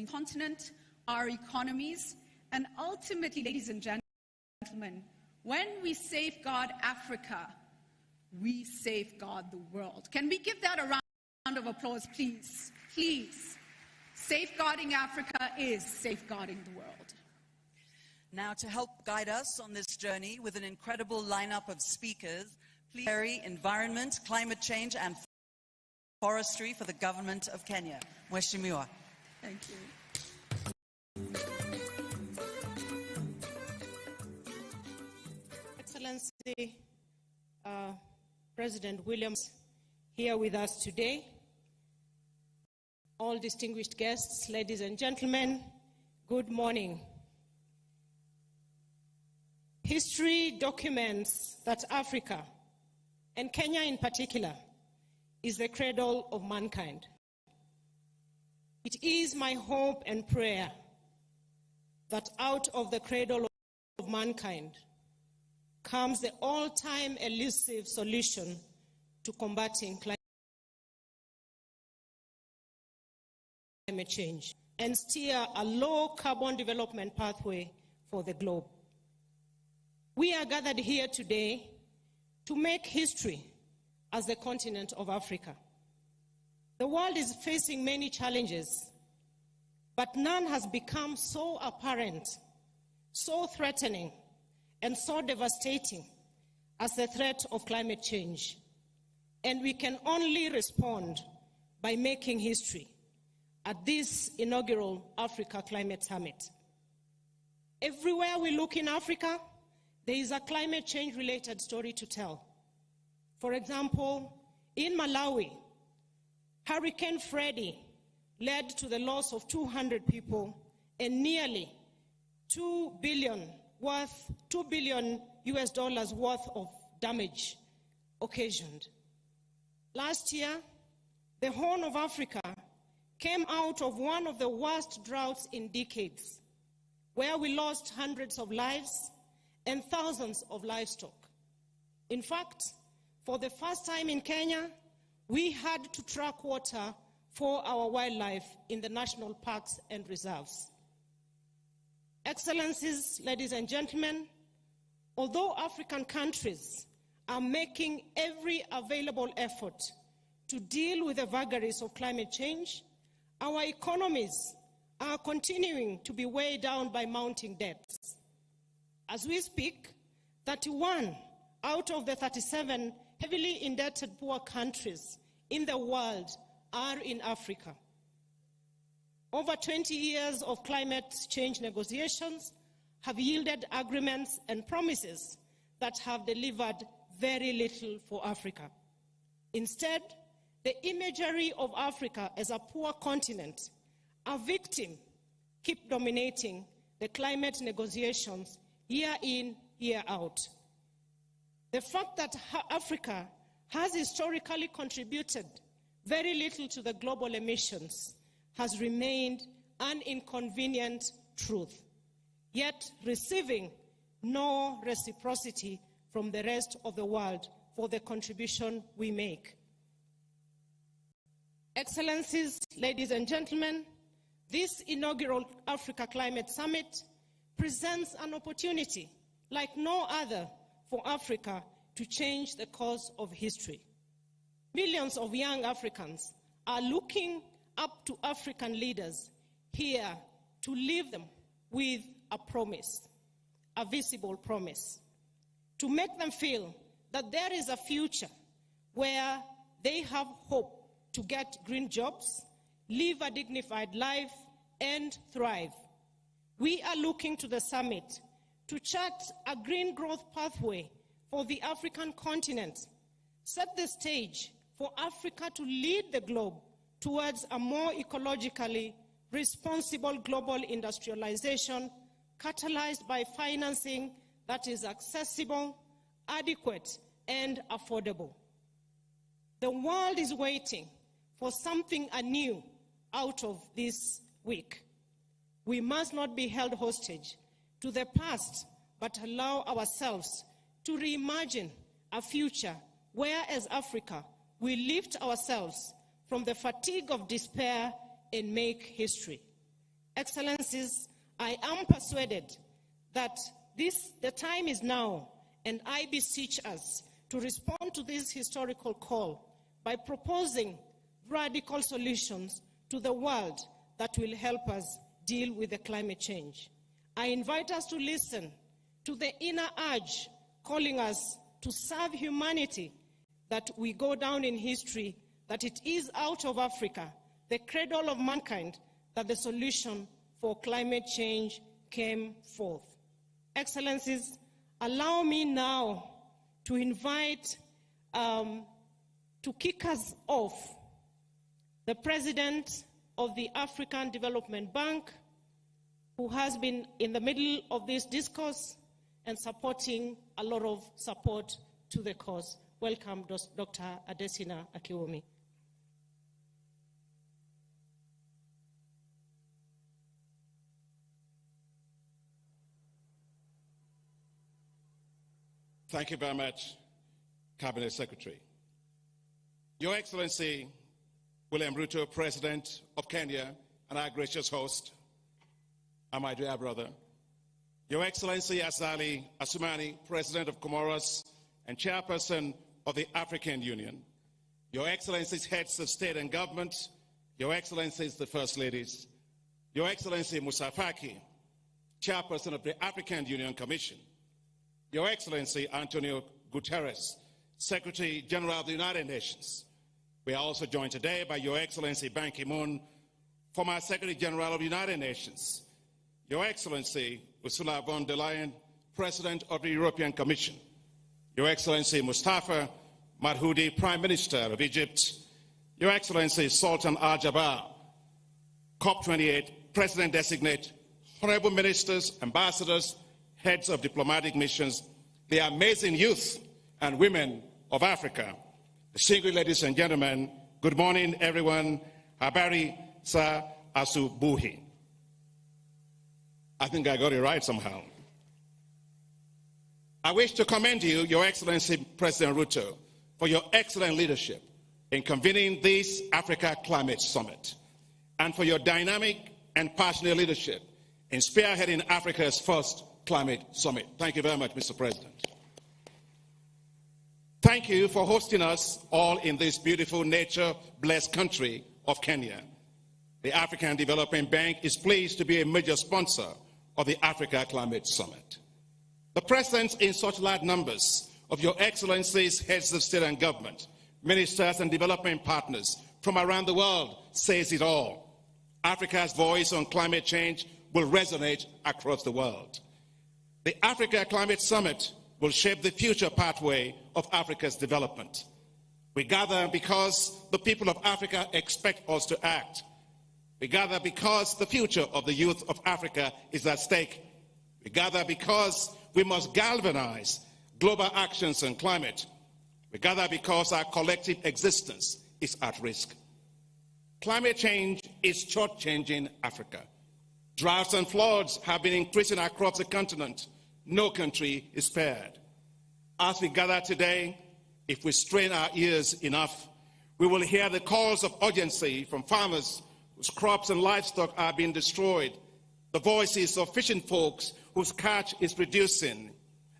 continent, our economies, and ultimately, ladies and gentlemen, when we safeguard Africa, we safeguard the world. Can we give that a round of applause, please? Please. Safeguarding Africa is safeguarding the world. Now, to help guide us on this journey with an incredible lineup of speakers, please carry environment, climate change, and forestry for the government of Kenya. Mheshimiwa. Thank you. Excellency, President Williams here with us today, all distinguished guests, ladies and gentlemen, good morning. History documents that Africa, and Kenya in particular, is the cradle of mankind. It is my hope and prayer that out of the cradle of mankind comes the all-time elusive solution to combating climate change and steer a low-carbon development pathway for the globe. We are gathered here today to make history as the continent of Africa. The world is facing many challenges, but none has become so apparent, so threatening, and so devastating as the threat of climate change. And we can only respond by making history at this inaugural Africa Climate Summit. Everywhere we look in Africa, there is a climate change-related story to tell. For example, in Malawi, Hurricane Freddy led to the loss of 200 people and nearly $2 billion US dollars worth of damage occasioned. Last year, the Horn of Africa came out of one of the worst droughts in decades, where we lost hundreds of lives and thousands of livestock. In fact, for the first time in Kenya, we had to track water for our wildlife in the national parks and reserves. Excellencies, ladies and gentlemen, although African countries are making every available effort to deal with the vagaries of climate change, our economies are continuing to be weighed down by mounting debts. As we speak, 31 out of the 37 heavily indebted poor countries in the world are in Africa. Over 20 years of climate change negotiations have yielded agreements and promises that have delivered very little for Africa. Instead, the imagery of Africa as a poor continent, a victim, keep dominating the climate negotiations year in, year out. The fact that Africa has historically contributed very little to the global emissions has remained an inconvenient truth, yet receiving no reciprocity from the rest of the world for the contribution we make. Excellencies, ladies and gentlemen, this inaugural Africa Climate Summit presents an opportunity like no other for Africa to change the course of history. Millions of young Africans are looking up to African leaders here to leave them with a promise, a visible promise, to make them feel that there is a future where they have hope to get green jobs, live a dignified life, and thrive. We are looking to the summit to chart a green growth pathway for the African continent, set the stage for Africa to lead the globe towards a more ecologically responsible global industrialization, catalyzed by financing that is accessible, adequate, and affordable. The world is waiting for something anew out of this week. We must not be held hostage to the past, but allow ourselves to reimagine a future where, as Africa, we lift ourselves from the fatigue of despair and make history. Excellencies, I am persuaded that the time is now, and I beseech us to respond to this historical call by proposing radical solutions to the world that will help us deal with the climate change. I invite us to listen to the inner urge calling us to serve humanity, that we go down in history, that it is out of Africa, the cradle of mankind, that the solution for climate change came forth. Excellencies, allow me now to invite, to kick us off, the President of the African Development Bank, who has been in the middle of this discourse and supporting a lot of support to the cause. Welcome, Dr. Adesina Akiwumi. Thank you very much, Cabinet Secretary. Your Excellency, William Ruto, President of Kenya, and our gracious host, and my dear brother. Your Excellency, Azali Assoumani, President of Comoros and Chairperson of the African Union. Your Excellencies, Heads of State and Government. Your Excellencies, the First Ladies. Your Excellency, Moussa Faki, Chairperson of the African Union Commission. Your Excellency, Antonio Guterres, Secretary General of the United Nations. We are also joined today by Your Excellency Ban Ki-moon, former Secretary General of the United Nations. Your Excellency Ursula von der Leyen, President of the European Commission. Your Excellency Mustafa Madhoudi, Prime Minister of Egypt. Your Excellency Sultan Al-Jaber, COP28 President-designate, honorable ministers, ambassadors, heads of diplomatic missions, the amazing youth and women of Africa. Distinguished ladies and gentlemen, good morning, everyone. Habari sa asubuhi. I think I got it right somehow. I wish to commend you, Your Excellency President Ruto, for your excellent leadership in convening this Africa Climate Summit, and for your dynamic and passionate leadership in spearheading Africa's first Climate Summit. Thank you very much, Mr. President. Thank you for hosting us all in this beautiful nature-blessed country of Kenya. The African Development Bank is pleased to be a major sponsor of the Africa Climate Summit. The presence in such large numbers of Your Excellencies, heads of state and government, ministers and development partners from around the world says it all. Africa's voice on climate change will resonate across the world. The Africa Climate Summit will shape the future pathway of Africa's development. We gather because the people of Africa expect us to act. We gather because the future of the youth of Africa is at stake. We gather because we must galvanize global actions on climate. We gather because our collective existence is at risk. Climate change is short-changing Africa. Droughts and floods have been increasing across the continent. No country is spared. As we gather today, if we strain our ears enough, we will hear the calls of urgency from farmers whose crops and livestock are being destroyed, the voices of fishing folks whose catch is reducing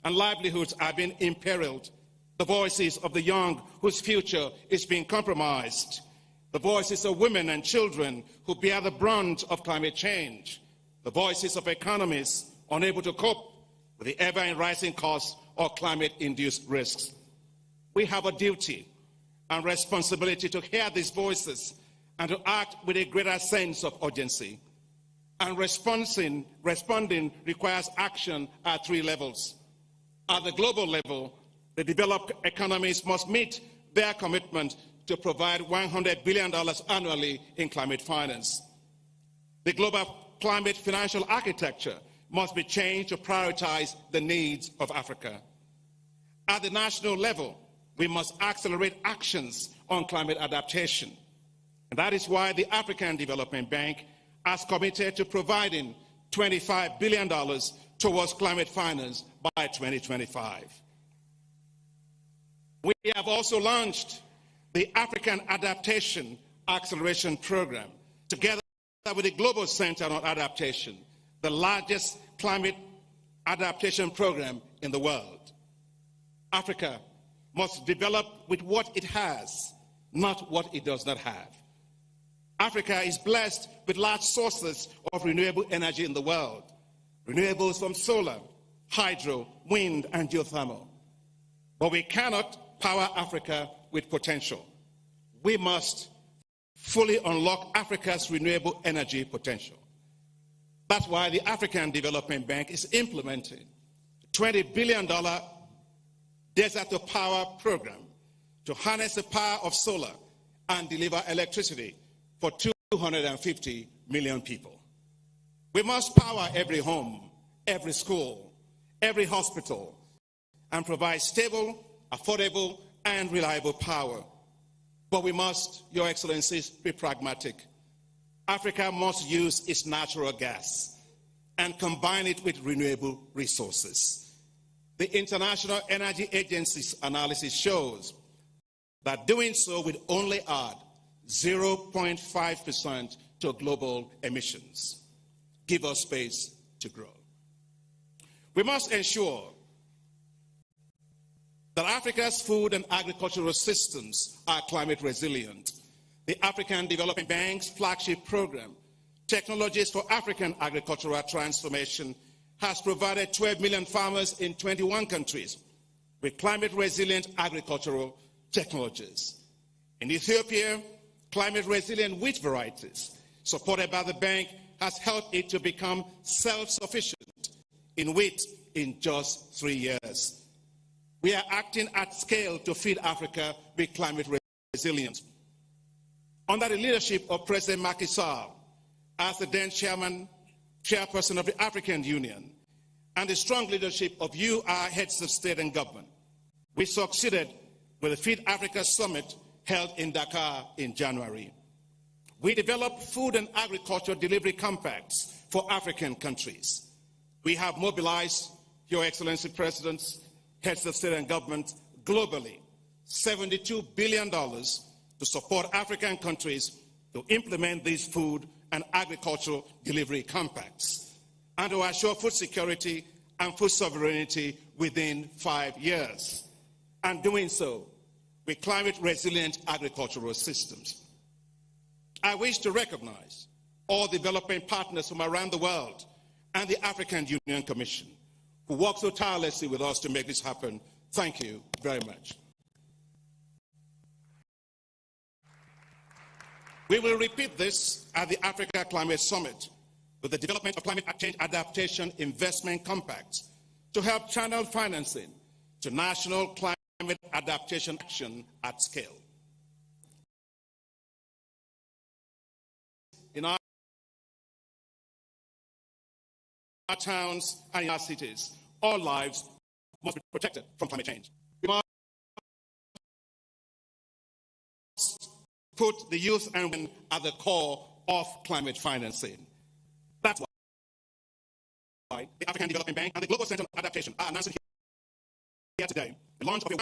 and livelihoods are being imperiled, the voices of the young whose future is being compromised, the voices of women and children who bear the brunt of climate change, the voices of economies unable to cope with the ever-rising costs of climate-induced risks. We have a duty and responsibility to hear these voices and to act with a greater sense of urgency. And responding requires action at three levels. At the global level, the developed economies must meet their commitment to provide $100 billion annually in climate finance. The global climate financial architecture must be changed to prioritize the needs of Africa. At the national level, we must accelerate actions on climate adaptation. And that is why the African Development Bank has committed to providing $25 billion towards climate finance by 2025. We have also launched the African Adaptation Acceleration Program, together with the Global Center on Adaptation, the largest climate adaptation program in the world. Africa must develop with what it has, not what it does not have. Africa is blessed with large sources of renewable energy in the world. Renewables from solar, hydro, wind, and geothermal. But we cannot power Africa with potential. We must fully unlock Africa's renewable energy potential. That's why the African Development Bank is implementing a $20 billion Desert to Power program to harness the power of solar and deliver electricity for 250 million people. We must power every home, every school, every hospital, and provide stable, affordable, and reliable power. But we must, Your Excellencies, be pragmatic. Africa must use its natural gas and combine it with renewable resources. The International Energy Agency's analysis shows that doing so would only add 0.5% to global emissions. Give us space to grow. We must ensure that Africa's food and agricultural systems are climate resilient. The African Development Bank's flagship program, Technologies for African Agricultural Transformation, has provided 12 million farmers in 21 countries with climate resilient agricultural technologies. In Ethiopia, climate resilient wheat varieties supported by the bank has helped it to become self-sufficient in wheat in just 3 years. We are acting at scale to feed Africa with climate resilience. Under the leadership of President Macky Sall, as the then chairperson of the African Union, and the strong leadership of you, our heads of state and government, we succeeded with the Feed Africa Summit held in Dakar in January. We developed food and agriculture delivery compacts for African countries. We have mobilized, Your Excellency Presidents, heads of state and government globally, $72 billion to support African countries to implement these food and agricultural delivery compacts and to assure food security and food sovereignty within 5 years, and doing so with climate resilient agricultural systems. I wish to recognize all development partners from around the world and the African Union Commission who work so tirelessly with us to make this happen. Thank you very much. We will repeat this at the Africa Climate Summit with the development of climate change adaptation investment compacts to help channel financing to national climate adaptation action at scale. In our towns and in our cities, all lives must be protected from climate change. We must put the youth and women at the core of climate financing. That's why the African Development Bank and the Global Center on Adaptation are announcing here today the launch of a